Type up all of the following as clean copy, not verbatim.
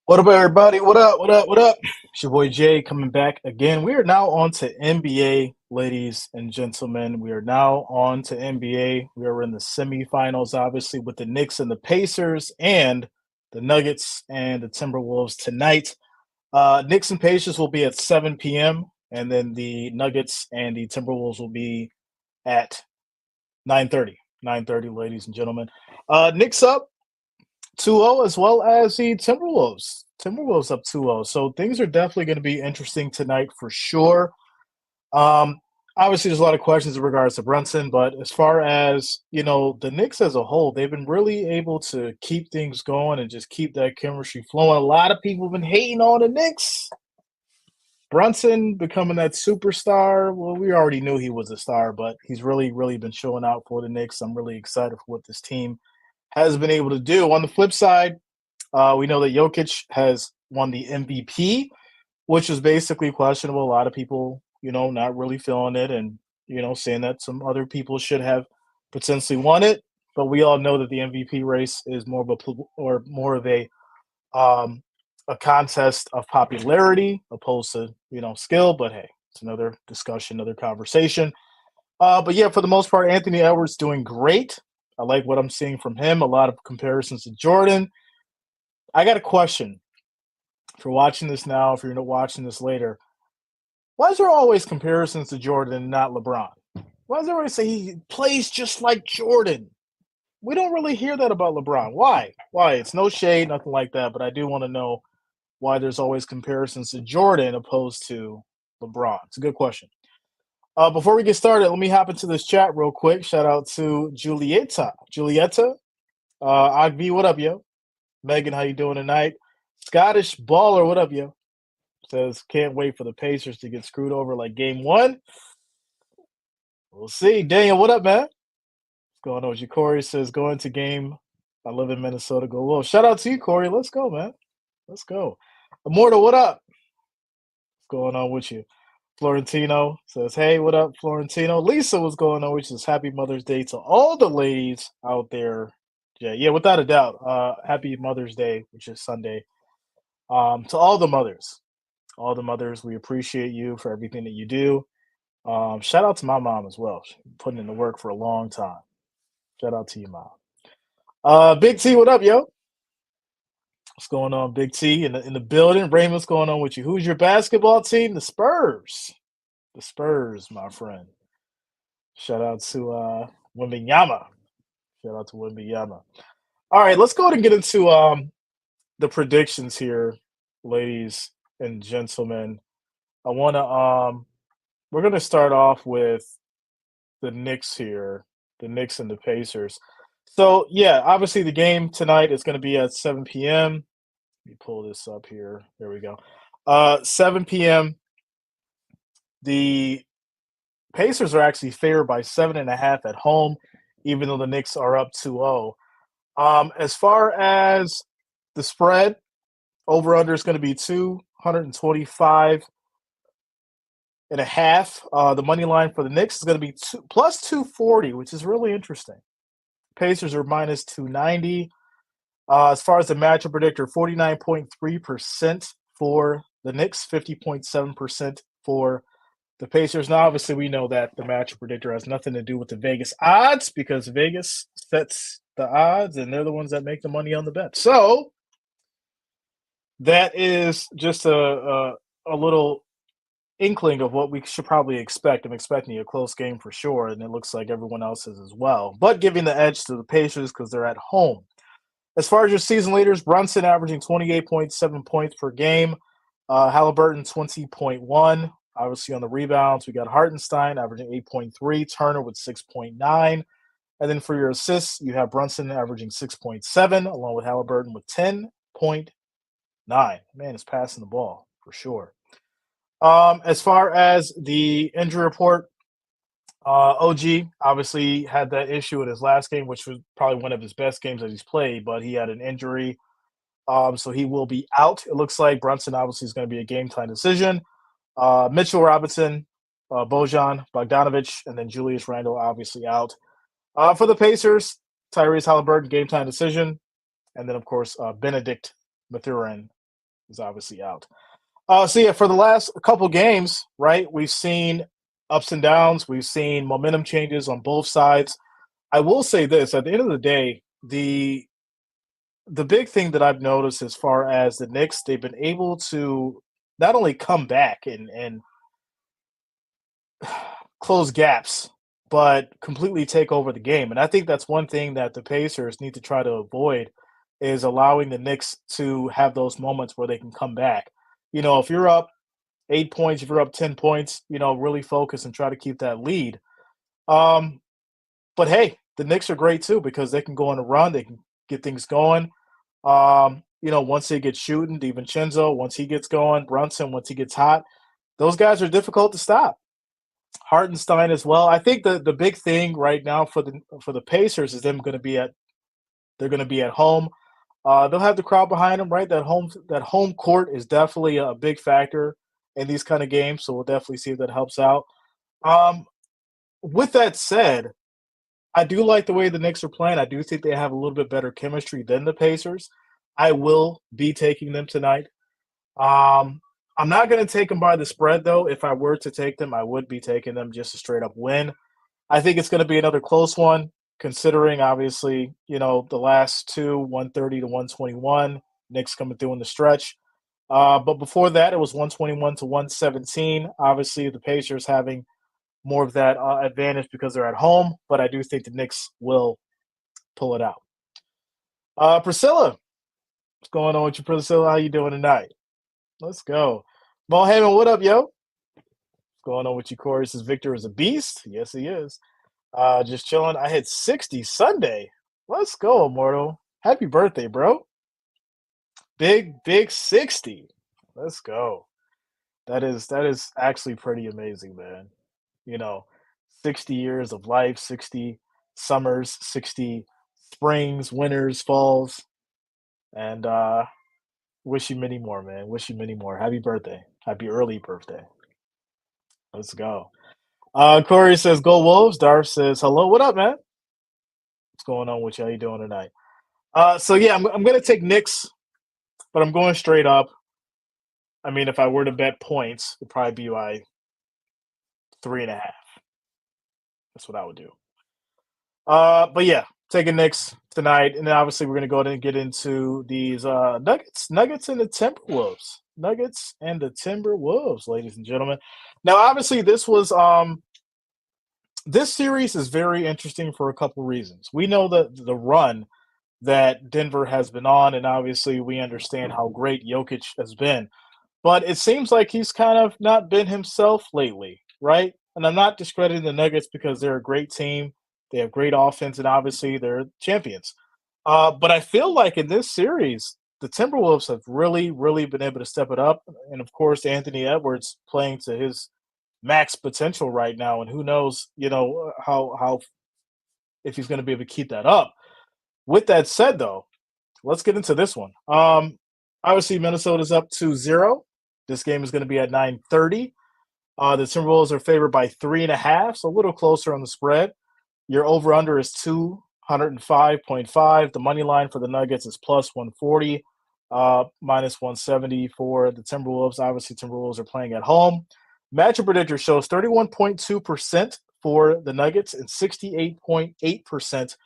What up, everybody? What up? What up? What up? It's your boy Jay coming back again. We are now on to NBA, ladies and gentlemen. We are now on to NBA. We are in the semifinals, obviously, with the Knicks and the Pacers, and the Nuggets and the Timberwolves tonight. Knicks and Pacers will be at 7 p.m., and then the Nuggets and the Timberwolves will be at 9:30. 9:30, ladies and gentlemen. Knicks up 2-0 as well as the Timberwolves. Timberwolves up 2-0. So things are definitely going to be interesting tonight for sure. Um, Obviously, there's a lot of questions in regards to Brunson, but as far as the Knicks as a whole, they've been really able to keep things going and just keep that chemistry flowing. A lot of people have been hating on the Knicks. Brunson becoming that superstar. Well, we already knew he was a star, but he's really, really been showing out for the Knicks. I'm really excited for what this team has been able to do. On the flip side, we know that Jokic has won the MVP, which is basically questionable. A lot of people, not really feeling it and, saying that some other people should have potentially won it. But we all know that the MVP race is more of um, a contest of popularity opposed to, skill. But hey, it's another discussion, another conversation. But yeah, for the most part, Anthony Edwards doing great. I like what I'm seeing from him. A lot of comparisons to Jordan. I got a question. If you're watching this now, if you're not watching this later, why is there always comparisons to Jordan and not LeBron? Why does everybody say he plays just like Jordan? We don't really hear that about LeBron. Why? Why? It's no shade, nothing like that, but I do want to know why there's always comparisons to Jordan opposed to LeBron. It's a good question. Before we get started, let me hop into this chat real quick. Shout out to Julieta. Julieta, Agvi, what up, yo? Megan, how you doing tonight? Scottish Baller, what up, yo? Says, can't wait for the Pacers to get screwed over like game one. We'll see. Daniel, what up, man? What's going on with you? Corey says, going to game. I live in Minnesota. Go Wolves. Shout out to you, Corey. Let's go, man. Let's go. Immortal, what up? What's going on with you? Florentino says, hey, what up, Florentino? Lisa, what's going on? Which is happy Mother's Day to all the ladies out there. Yeah, without a doubt. Happy Mother's Day, which is Sunday. To all the mothers. All the mothers, we appreciate you for everything that you do. Shout out to my mom as well. She's been putting in the work for a long time. Shout out to you, mom. Big T, what up, yo? What's going on, Big T? In the building. Raymond, what's going on with you? Who's your basketball team? The Spurs. The Spurs, my friend. Shout out to Wembenyama. Shout out to Wembenyama. All right, let's go ahead and get into the predictions here, ladies and gentlemen. I want to we're going to start off with the Knicks here, the Knicks and the Pacers. So, yeah, obviously the game tonight is going to be at 7 p.m. Let me pull this up here. There we go. 7 p.m. The Pacers are actually favored by 7.5 at home, even though the Knicks are up 2-0. As far as the spread, over under is going to be 225 and a half. The money line for the Knicks is going to be plus 240, which is really interesting. Pacers are minus 290. As far as the matchup predictor, 49.3% for the Knicks, 50.7% for the Pacers. Now, obviously, we know that the matchup predictor has nothing to do with the Vegas odds because Vegas sets the odds and they're the ones that make the money on the bet. So that is just a little inkling of what we should probably expect. I'm expecting a close game for sure, and it looks like everyone else is as well. But giving the edge to the Pacers because they're at home. As far as your season leaders, Brunson averaging 28.7 points per game. Halliburton 20.1. Obviously on the rebounds, we got Hartenstein averaging 8.3. Turner with 6.9. And then for your assists, you have Brunson averaging 6.7, along with Halliburton with 10.9. Man, is passing the ball for sure. As far as the injury report, OG obviously had that issue in his last game, which was probably one of his best games that he's played, but he had an injury. So he will be out. It looks like Brunson obviously is going to be a game time decision. Mitchell Robinson, Bojan Bogdanovic, and then Julius Randle obviously out. For the Pacers, Tyrese Halliburton, game time decision. And then, of course, Benedict Mathurin is obviously out. So yeah, for the last couple games, right, we've seen ups and downs. We've seen momentum changes on both sides. I will say this: at the end of the day, the big thing that I've noticed as far as the Knicks, they've been able to not only come back and close gaps, but completely take over the game. And I think that's one thing that the Pacers need to try to avoid is allowing the Knicks to have those moments where they can come back. If you're up 8 points, if you're up 10 points, really focus and try to keep that lead. Um, but hey, the Knicks are great too because they can go on a run, they can get things going. Once they get shooting, DiVincenzo, once he gets going, Brunson, once he gets hot, those guys are difficult to stop. Hartenstein as well. I think the big thing right now for the Pacers is they're going to be at home. They'll have the crowd behind them, right? That home court is definitely a big factor in these kind of games, so we'll definitely see if that helps out. Um, with that said, I do like the way the Knicks are playing. I do think they have a little bit better chemistry than the Pacers. I will be taking them tonight. Um, I'm not going to take them by the spread, though. If I were to take them, I would be taking them just a straight up win. I think it's going to be another close one, considering obviously, the last two, 130 to 121, Knicks coming through in the stretch. But before that, it was 121 to 117. Obviously, the Pacers having more of that advantage because they're at home, but I do think the Knicks will pull it out. Priscilla, what's going on with you, Priscilla? How you doing tonight? Let's go. Mo Heyman, what up, yo? What's going on with you, Corey? Says Victor is a beast. Yes, he is. Just chilling. I hit 60 Sunday. Let's go, Immortal. Happy birthday, bro. Big 60. Let's go. That is actually pretty amazing, man. You know, 60 years of life, 60 summers, 60 springs, winters, falls, and wish you many more, man. Wish you many more. Happy birthday. Happy early birthday. Let's go. Corey says, "Go Wolves." Darth says, "Hello, what up, man? What's going on with you? How you doing tonight?" So yeah, I'm gonna take Knicks, but I'm going straight up. I mean, if I were to bet points, it'd probably be like 3.5. That's what I would do. But yeah, taking Knicks tonight, and then obviously we're gonna go ahead and get into these Nuggets and the Timberwolves, Nuggets and the Timberwolves, ladies and gentlemen. Now, obviously, this series is very interesting for a couple reasons. We know that the run that Denver has been on, and obviously we understand how great Jokic has been. But it seems like he's kind of not been himself lately, right? And I'm not discrediting the Nuggets because they're a great team. They have great offense, and obviously they're champions. But I feel like in this series, the Timberwolves have really, really been able to step it up. And of course, Anthony Edwards playing to his max potential right now. And who knows, how if he's going to be able to keep that up. With that said, though, let's get into this one. Obviously, Minnesota's up 2-0. This game is going to be at 9:30. The Timberwolves are favored by 3.5, so a little closer on the spread. Your over/under is 205.5. The money line for the Nuggets is plus 140, minus 170 for the Timberwolves. Obviously, Timberwolves are playing at home. Matchup predictor shows 31.2% for the Nuggets and 68.8%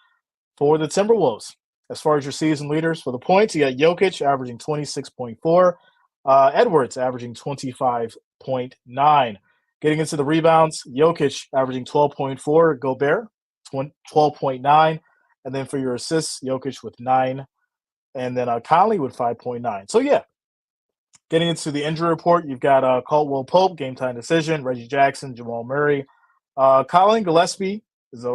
for the Timberwolves. As far as your season leaders for the points, you got Jokic averaging 26.4, Edwards averaging 25.9. Getting into the rebounds, Jokic averaging 12.4, Gobert 12.9, and then for your assists, Jokic with 9, and then Conley with 5.9. So yeah, getting into the injury report, you've got Caldwell Pope, game time decision, Reggie Jackson, Jamal Murray, Colin Gillespie is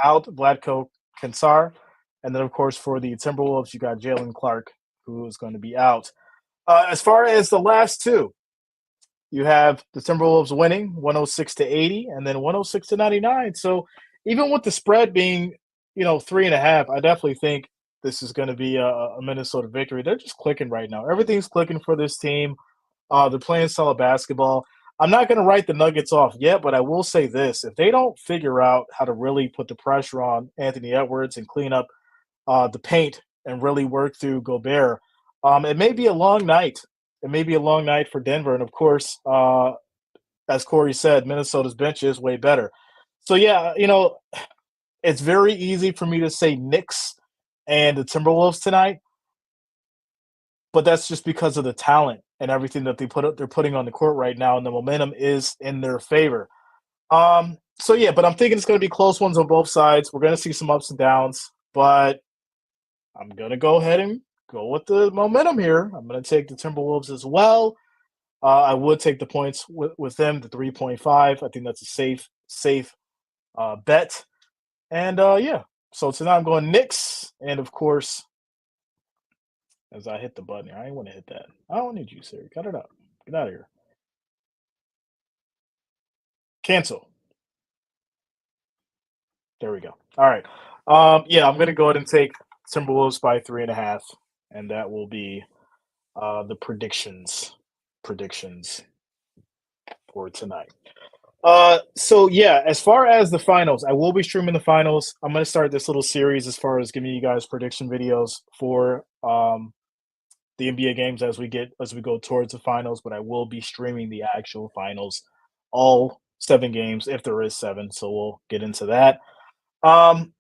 out, Vladko Kensar, and then of course for the Timberwolves, you got Jalen Clark, who is going to be out. As far as the last two, you have the Timberwolves winning 106 to 80 and then 106 to 99. So even with the spread being, 3.5, I definitely think this is going to be a Minnesota victory. They're just clicking right now. Everything's clicking for this team. They're playing solid basketball. I'm not going to write the Nuggets off yet, but I will say this. If they don't figure out how to really put the pressure on Anthony Edwards and clean up the paint and really work through Gobert, it may be a long night it may be a long night for Denver, and of course, as Corey said, Minnesota's bench is way better. So yeah, it's very easy for me to say Knicks and the Timberwolves tonight, but that's just because of the talent and everything that they're putting on the court right now, and the momentum is in their favor. So yeah, but I'm thinking it's going to be close ones on both sides. We're going to see some ups and downs, but I'm going to go ahead and go with the momentum here. I'm going to take the Timberwolves as well. I would take the points with them, the 3.5. I think that's a safe bet. And yeah, so tonight I'm going Knicks, and of course, as I hit the button here, I ain't want to hit that. I don't need you, Siri. Cut it out. Get out of here. Cancel. There we go. All right. Yeah, I'm gonna go ahead and take Timberwolves by 3.5, and that will be the predictions for tonight. So yeah, as far as the finals, I will be streaming the finals. I'm gonna start this little series as far as giving you guys prediction videos for the NBA games as we go towards the finals. But I will be streaming the actual finals, all 7 games if there is 7. So we'll get into that. Um,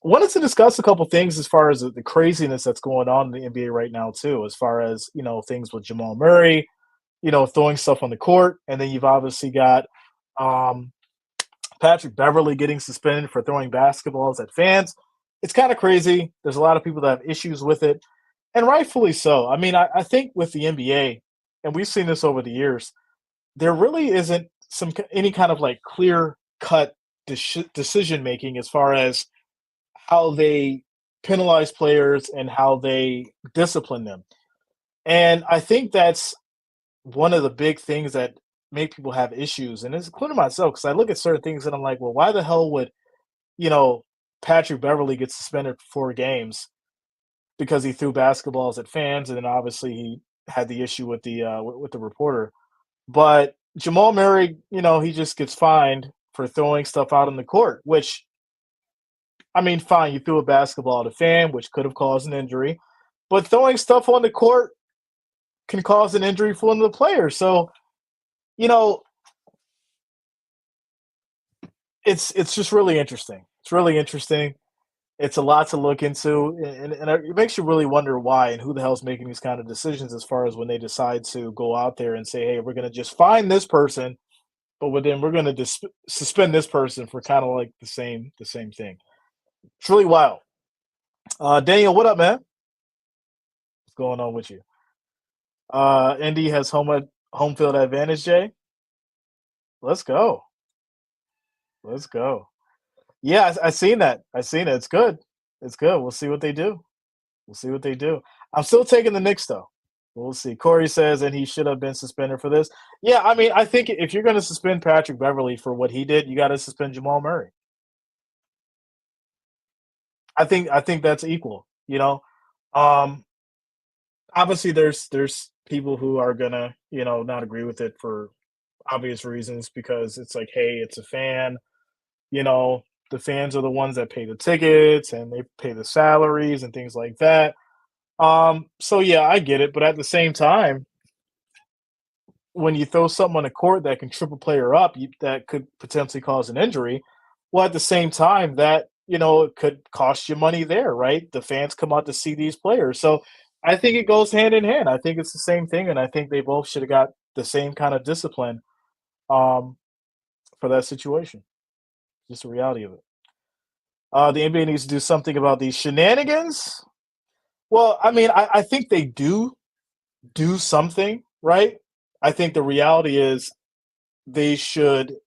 Wanted to discuss a couple things as far as the craziness that's going on in the NBA right now too, as far as things with Jamal Murray, throwing stuff on the court, and then you've obviously got um, Patrick Beverly getting suspended for throwing basketballs at fans. It's kind of crazy. There's a lot of people that have issues with it, and rightfully so. I mean, I think with the NBA, and we've seen this over the years, there really isn't any kind of like clear cut decision making as far as how they penalize players and how they discipline them. And I think that's one of the big things that make people have issues, and it's including myself, because I look at certain things and I'm like, well, why the hell would you know Patrick Beverly get suspended for 4 games because he threw basketballs at fans, and then obviously he had the issue with the reporter. But Jamal Murray, he just gets fined for throwing stuff out on the court, which I mean, fine, you threw a basketball at a fan, which could have caused an injury, but throwing stuff on the court can cause an injury for one of the players. So, you know, it's just really interesting. It's really interesting. It's a lot to look into, and it makes you really wonder why and who the hell's making these kind of decisions as far as when they decide to go out there and say, hey, we're going to just find this person, but then we're going to suspend this person for kind of like the same thing. It's really wild. Daniel, what up, man? What's going on with you? Indy has home field advantage, Jay. Let's go. Let's go. Yeah, I seen that. I seen it. It's good. It's good. We'll see what they do. We'll see what they do. I'm still taking the Knicks though. We'll see. Corey says, and he should have been suspended for this. Yeah, I mean, I think if you're going to suspend Patrick Beverly for what he did, you got to suspend Jamal Murray. I think that's equal. Um, Obviously there's people who are gonna not agree with it for obvious reasons, because it's like, hey, it's a fan. You know, the fans are the ones that pay the tickets and they pay the salaries and things like that. So yeah, I get it, but at the same time, when you throw something on the court that can trip a player up, that could potentially cause an injury. Well, at the same time, that it could cost you money there, right? The fans come out to see these players, so I think it goes hand in hand. I think it's the same thing, and I think they both should have got the same kind of discipline um, for that situation. Just the reality of it. The NBA needs to do something about these shenanigans. Well, I mean, I think they do something, right? I think the reality is they should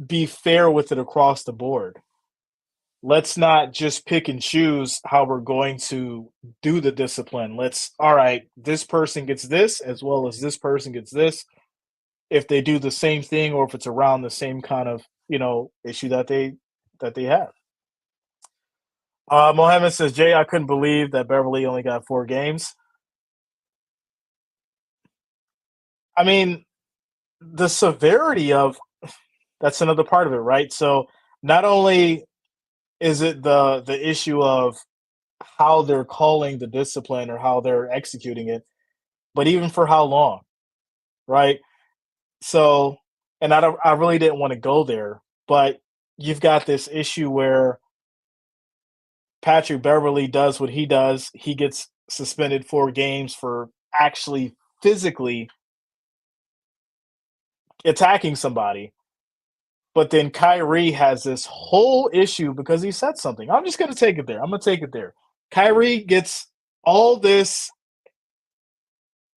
be fair with it across the board. Let's not just pick and choose how we're going to do the discipline. All right, this person gets this as well as this person gets this. If they do the same thing, or if it's around the same kind of, issue that they have. Mohammed says, Jay, I couldn't believe that Beverly only got 4 games. I mean, the severity of that's another part of it, right? So not only is it the issue of how they're calling the discipline or how they're executing it, but even for how long, right? So, and I really didn't want to go there, but you've got this issue where Patrick Beverly does what he does. He gets suspended 4 games for actually physically attacking somebody. But then Kyrie has this whole issue because he said something. I'm just going to take it there. I'm going to take it there. Kyrie gets all this,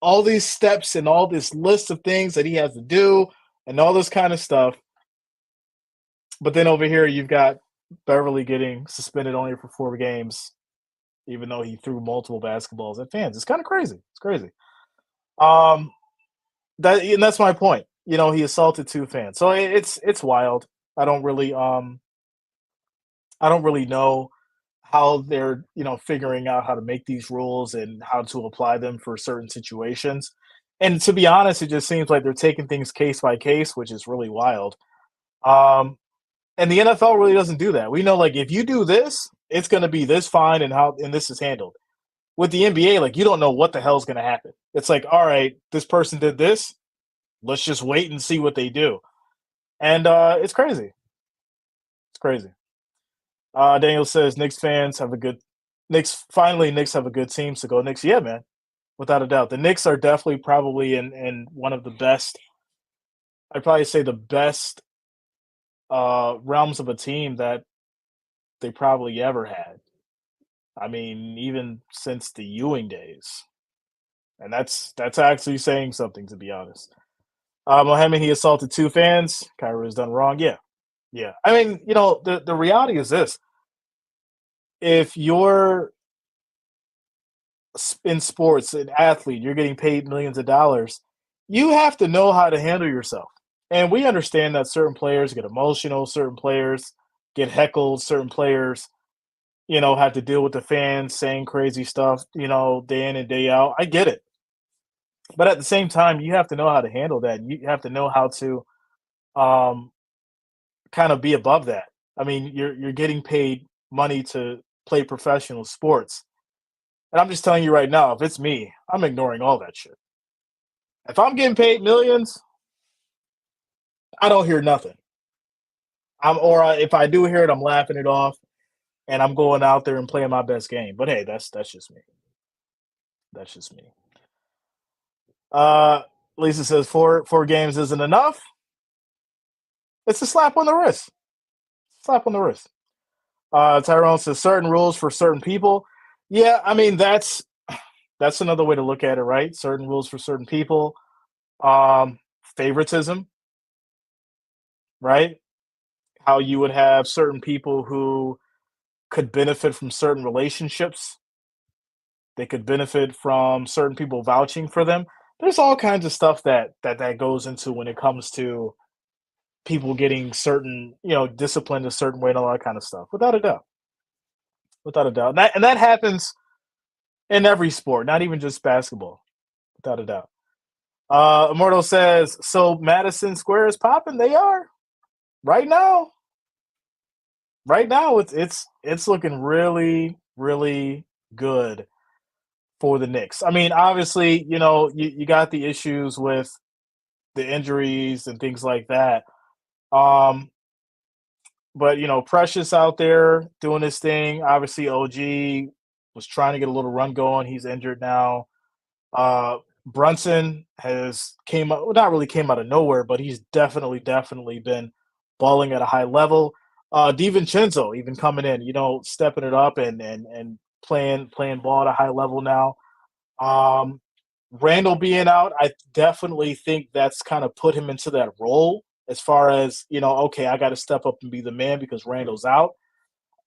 all these steps and all this list of things that he has to do and all this kind of stuff. But then over here, you've got Beverly getting suspended only for 4 games, even though he threw multiple basketballs at fans. It's kind of crazy. It's crazy. Um, and that's my point. He assaulted 2 fans, so it's wild. I don't really I don't really know how they're figuring out how to make these rules and how to apply them for certain situations. And to be honest, it just seems like they're taking things case by case, which is really wild. Um, and the NFL really doesn't do that. We know, like, if you do this, it's going to be this fine and this is handled. With the NBA, like, you don't know what the hell's going to happen. It's like, all right, this person did this. Let's just wait and see what they do. And it's crazy. It's crazy. Daniel says Knicks have a good team, so go Knicks. Yeah, man, without a doubt. The Knicks are definitely probably in one of the best. I'd probably say the best realms of a team that they probably ever had. I mean, even since the Ewing days, and that's actually saying something, to be honest. Mohammed, he assaulted 2 fans. Kyrie has done wrong. Yeah, yeah. I mean, the reality is this: if you're in sports, an athlete, you're getting paid millions of dollars, you have to know how to handle yourself. And we understand that certain players get emotional, certain players get heckled, certain players, have to deal with the fans saying crazy stuff, day in and day out. I get it. But at the same time, you have to know how to handle that. You have to know how to um, kind of be above that. I mean, you're getting paid money to play professional sports. And I'm just telling you right now, if it's me, I'm ignoring all that shit. If I'm getting paid millions, I don't hear nothing. If I do hear it, I'm laughing it off, and I'm going out there and playing my best game. But hey, that's just me. That's just me. Uh, Lisa says four games isn't enough. It's a slap on the wrist. Slap on the wrist. Tyrone says certain rules for certain people. Yeah, I mean that's another way to look at it, right? Certain rules for certain people. Um, Favoritism, right? How you would have certain people who could benefit from certain relationships. They could benefit from certain people vouching for them. There's all kinds of stuff that goes into when it comes to people getting certain, disciplined a certain way and all that kind of stuff. Without a doubt. Without a doubt. And that happens in every sport, not even just basketball. Without a doubt. Immortal says, so Madison Square is popping. They are right now. Right now, it's looking really, really good for the Knicks. I mean, obviously, you got the issues with the injuries and things like that. Um, but Precious out there doing his thing. Obviously, OG was trying to get a little run going. He's injured now. Brunson has came out, well, not really came out of nowhere, but he's definitely been balling at a high level. DiVincenzo even coming in, stepping it up and playing ball at a high level now. Um, Randall being out, I definitely think that's kind of put him into that role as far as, okay, I got to step up and be the man because Randall's out.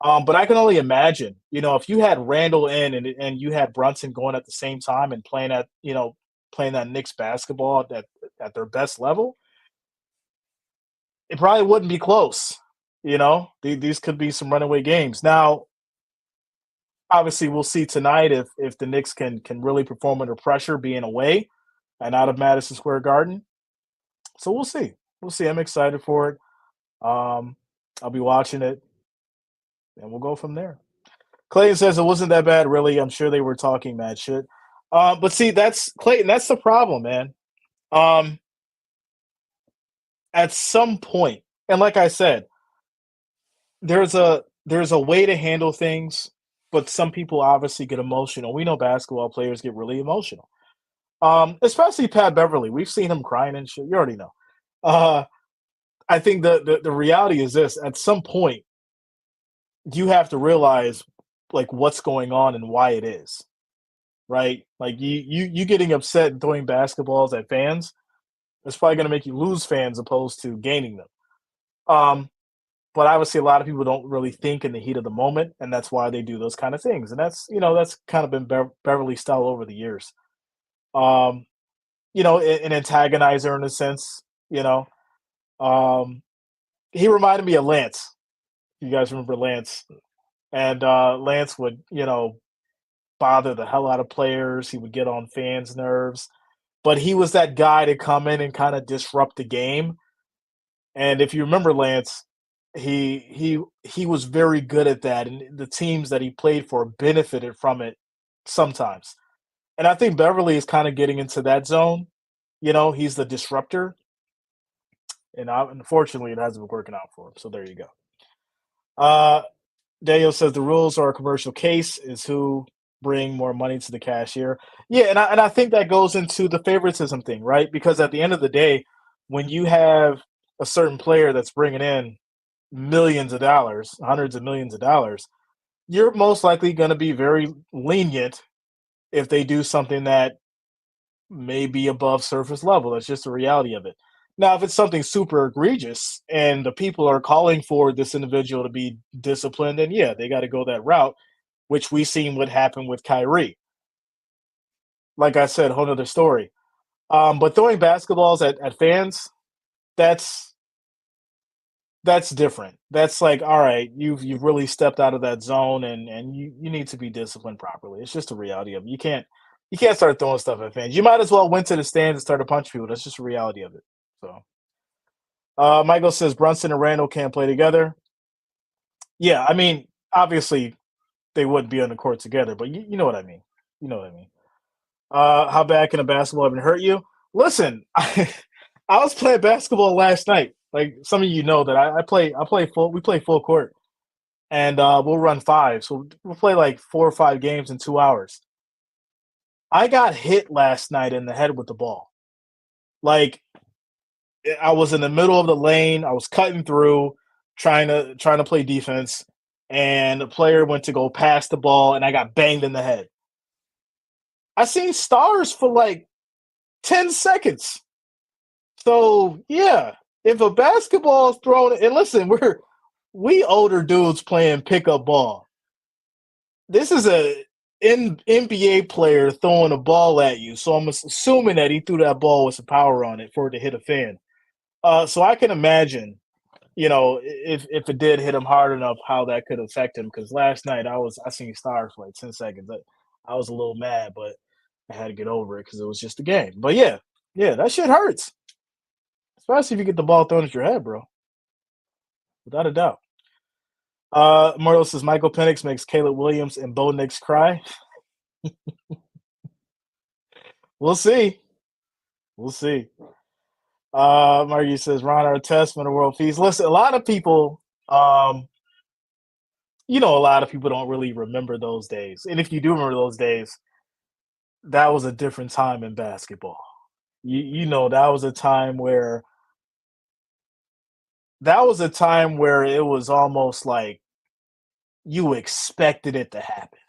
But I can only imagine, if you had Randall in and you had Brunson going at the same time and playing that Knicks basketball at their best level, it probably wouldn't be close. These could be some runaway games. Now, obviously, we'll see tonight if the Knicks can really perform under pressure, being away and out of Madison Square Garden. So we'll see. We'll see. I'm excited for it. Um, I'll be watching it, and we'll go from there. Clayton says it wasn't that bad, really. I'm sure they were talking mad shit. But see, that's Clayton. That's the problem, man. Um, at some point, and like I said, there's a way to handle things, but some people obviously get emotional. We know basketball players get really emotional. Especially Pat Beverly. We've seen him crying and shit. You already know. Uh, I think the reality is this: at some point, you have to realize like what's going on and why it is, right? Like you getting upset and throwing basketballs at fans, it's probably going to make you lose fans opposed to gaining them. Um, but obviously, a lot of people don't really think in the heat of the moment, and that's why they do those kind of things. And that's kind of been Beverly style over the years. Um, an antagonizer in a sense. You know, um, he reminded me of Lance. You guys remember Lance? And Lance would, bother the hell out of players. He would get on fans' nerves, but he was that guy to come in and kind of disrupt the game. And if you remember Lance, he was very good at that, and the teams that he played for benefited from it sometimes. And I think Beverly is kind of getting into that zone. He's the disruptor, and unfortunately, it hasn't been working out for him. So there you go. Uh, Daniel says the rules are a commercial case is who bring more money to the cashier. Yeah, and I think that goes into the favoritism thing, right? Because at the end of the day, when you have a certain player that's bringing in millions of dollars, hundreds of millions of dollars, you're most likely going to be very lenient if they do something that may be above surface level. That's just the reality of it. Now, if it's something super egregious and the people are calling for this individual to be disciplined, then yeah, they got to go that route, which we seen what happened with Kyrie. Like I said, whole nother story. But throwing basketballs at fans, that's that's different. That's like, all right, you've really stepped out of that zone and you need to be disciplined properly. It's just a reality of it. You can't start throwing stuff at fans. You might as well went to the stands and start to punch people. That's just a reality of it. So Michael says Brunson and Randall can't play together. Yeah, I mean, obviously they wouldn't be on the court together, but you know what I mean. You know what I mean. How bad can a basketball even hurt you? Listen, I was playing basketball last night. Like some of you know that I play full. We play full court, and we'll run five. So we'll play like 4 or 5 games in 2 hours. I got hit last night in the head with the ball. Like I was in the middle of the lane. I was cutting through, trying to play defense, and the player went to go pass the ball, and I got banged in the head. I seen stars for like 10 seconds. So yeah, if a basketball is thrown, and listen, we older dudes playing pickup ball. This is a NBA player throwing a ball at you, so I'm assuming that he threw that ball with some power on it for it to hit a fan. So I can imagine, if it did hit him hard enough, how that could affect him. Because last night I seen stars for like 10 seconds. I was a little mad, but I had to get over it because it was just a game. But yeah, that shit hurts, especially if you get the ball thrown at your head, bro. Without a doubt. Myrtle says Michael Penix makes Caleb Williams and Bo Nix cry. We'll see. We'll see. Margie says Ron Artest when the world feeds. Listen, a lot of people, a lot of people don't really remember those days. And if you do remember those days, that was a different time in basketball. That was a time where it was almost like you expected it to happen.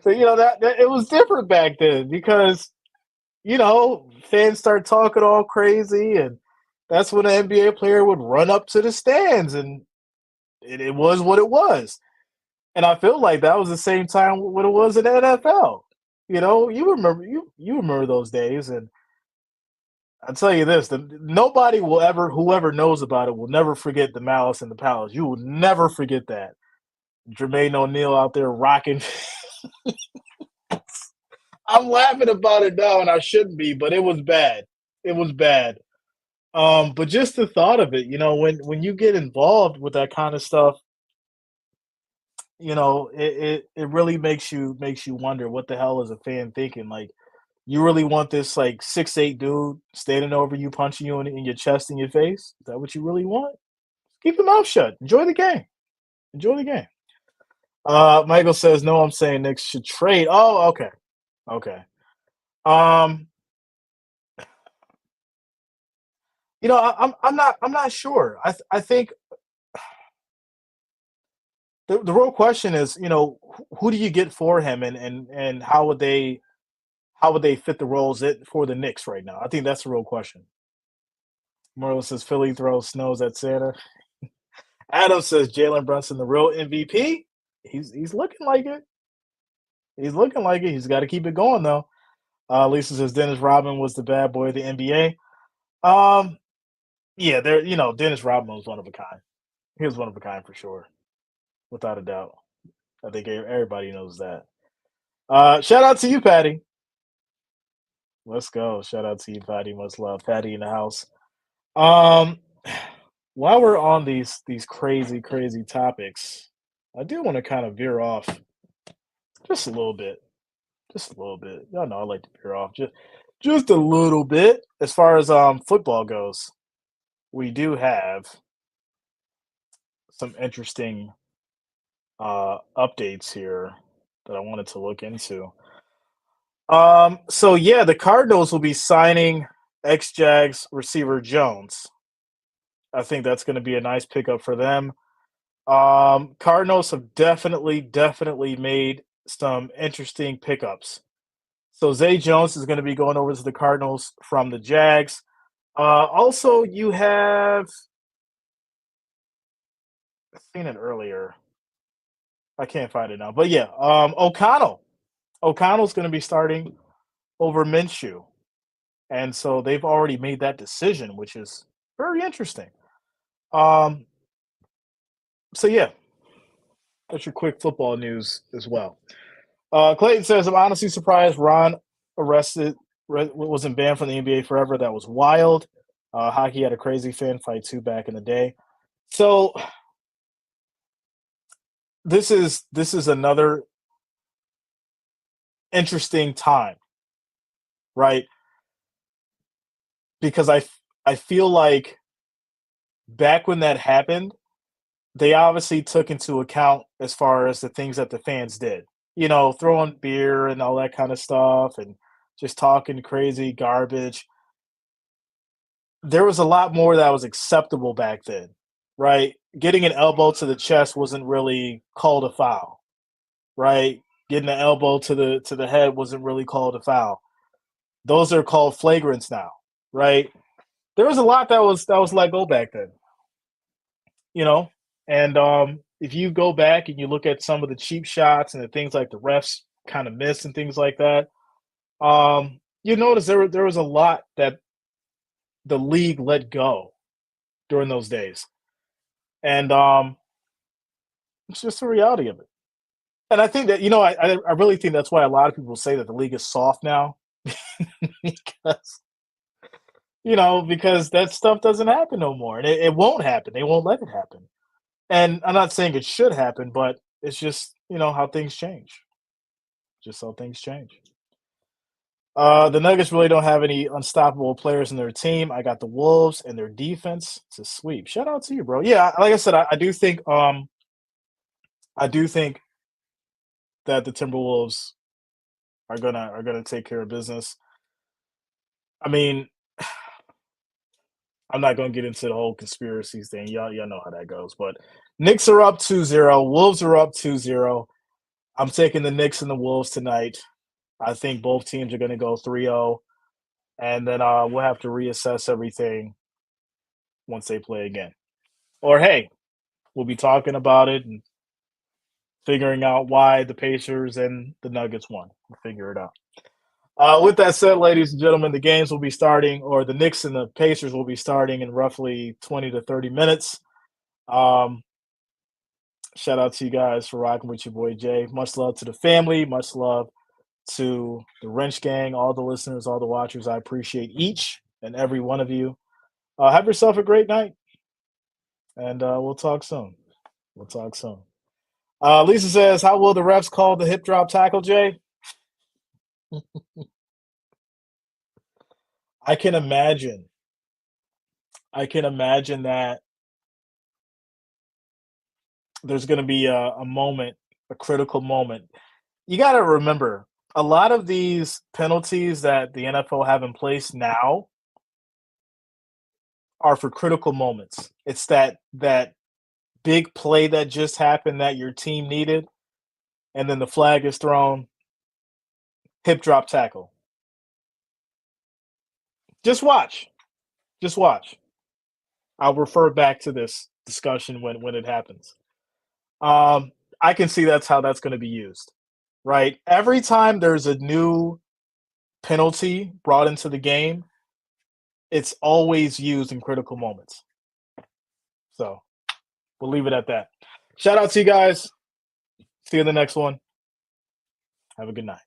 So that it was different back then because fans start talking all crazy, and that's when an NBA player would run up to the stands, and it was what it was. And I feel like that was the same time when it was in the NFL. You remember those days, and I'll tell you this: nobody will ever, whoever knows about it, will never forget the Malice in the Palace. You will never forget that. Jermaine O'Neal out there rocking. I'm laughing about it now, and I shouldn't be, but it was bad. It was bad. But just the thought of it, when you get involved with that kind of stuff, it really makes you wonder what the hell is a fan thinking. Like, you really want this like 6'8" dude standing over you, punching you in your chest and your face? Is that what you really want? Keep your mouth shut. Enjoy the game. Enjoy the game. Michael says, "No, I'm saying Knicks should trade." Oh, okay, okay. Um, I'm not sure. I think the real question is, who do you get for him, and how would they fit the roles for the Knicks right now? I think that's the real question. Merlin says Philly throws snows at Santa. Adam says Jalen Brunson the real MVP. He's looking like it. He's looking like it. He's got to keep it going though. Lisa says Dennis Rodman was the bad boy of the NBA. Um, yeah, Dennis Rodman was one of a kind. He was one of a kind for sure, without a doubt. I think everybody knows that. Shout out to you, Patty. Let's go. Shout out to you, Patty. Much love, Patty in the house. Um, while we're on these crazy, crazy topics, I do want to kind of veer off just a little bit. Just a little bit. Y'all know I like to veer off just a little bit. As far as football goes, we do have some interesting updates here that I wanted to look into. So yeah, the Cardinals will be signing ex Jags receiver Jones. I think that's going to be a nice pickup for them. Cardinals have definitely made some interesting pickups. So Zay Jones is going to be going over to the Cardinals from the Jags. Also, you have I've seen it earlier. I can't find it now, but yeah, O'Connell. O'Connell's going to be starting over Minshew, and so they've already made that decision, which is very interesting. Um, so yeah, that's your quick football news as well. Clayton says, "I'm honestly surprised Ron arrested wasn't banned from the NBA forever. That was wild. Hockey had a crazy fan fight too back in the day. So this is another interesting time, right? Because I feel like back when that happened, they obviously took into account as far as the things that the fans did. Throwing beer and all that kind of stuff and just talking crazy garbage. There was a lot more that was acceptable back then, right? Getting an elbow to the chest wasn't really called a foul, right? Getting an elbow to the head wasn't really called a foul. Those are called flagrants now, right? There was a lot that was let go back then, you know. And if you go back and you look at some of the cheap shots and the things like the refs kind of miss and things like that, you notice there was a lot that the league let go during those days, and it's just the reality of it. And I think that I really think that's why a lot of people say that the league is soft now, because because that stuff doesn't happen no more, and it won't happen. They won't let it happen. And I'm not saying it should happen, but it's just how things change. Just how things change. The Nuggets really don't have any unstoppable players in their team. I got the Wolves and their defense. It's a sweep. Shout out to you, bro. Yeah, like I said, I do think that the Timberwolves are gonna take care of business. I mean, I'm not gonna get into the whole conspiracies thing. Y'all know how that goes. But Knicks are up 2-0. Wolves are up 2-0. I'm taking the Knicks and the Wolves tonight. I think both teams are gonna go 3-0, and then we'll have to reassess everything once they play again. Or hey, we'll be talking about it and figuring out why the Pacers and the Nuggets won. We'll figure it out. With that said, ladies and gentlemen, the games will be starting, or the Knicks and the Pacers will be starting in roughly 20 to 30 minutes. Um, Shout out to you guys for rocking with your boy Jay. Much love to the family. Much love to the Wrench Gang, all the listeners, all the watchers. I appreciate each and every one of you. Have yourself a great night, and we'll talk soon. We'll talk soon. Lisa says, "How will the refs call the hip drop tackle, Jay?" I can imagine. I can imagine that there's going to be a moment, a critical moment. You got to remember, a lot of these penalties that the NFL have in place now are for critical moments. It's that big play that just happened that your team needed, and then the flag is thrown, hip drop tackle. Just watch. Just watch. I'll refer back to this discussion when it happens. Um, I can see that's how that's going to be used, right? Every time there's a new penalty brought into the game, it's always used in critical moments. So we'll leave it at that. Shout out to you guys. See you in the next one. Have a good night.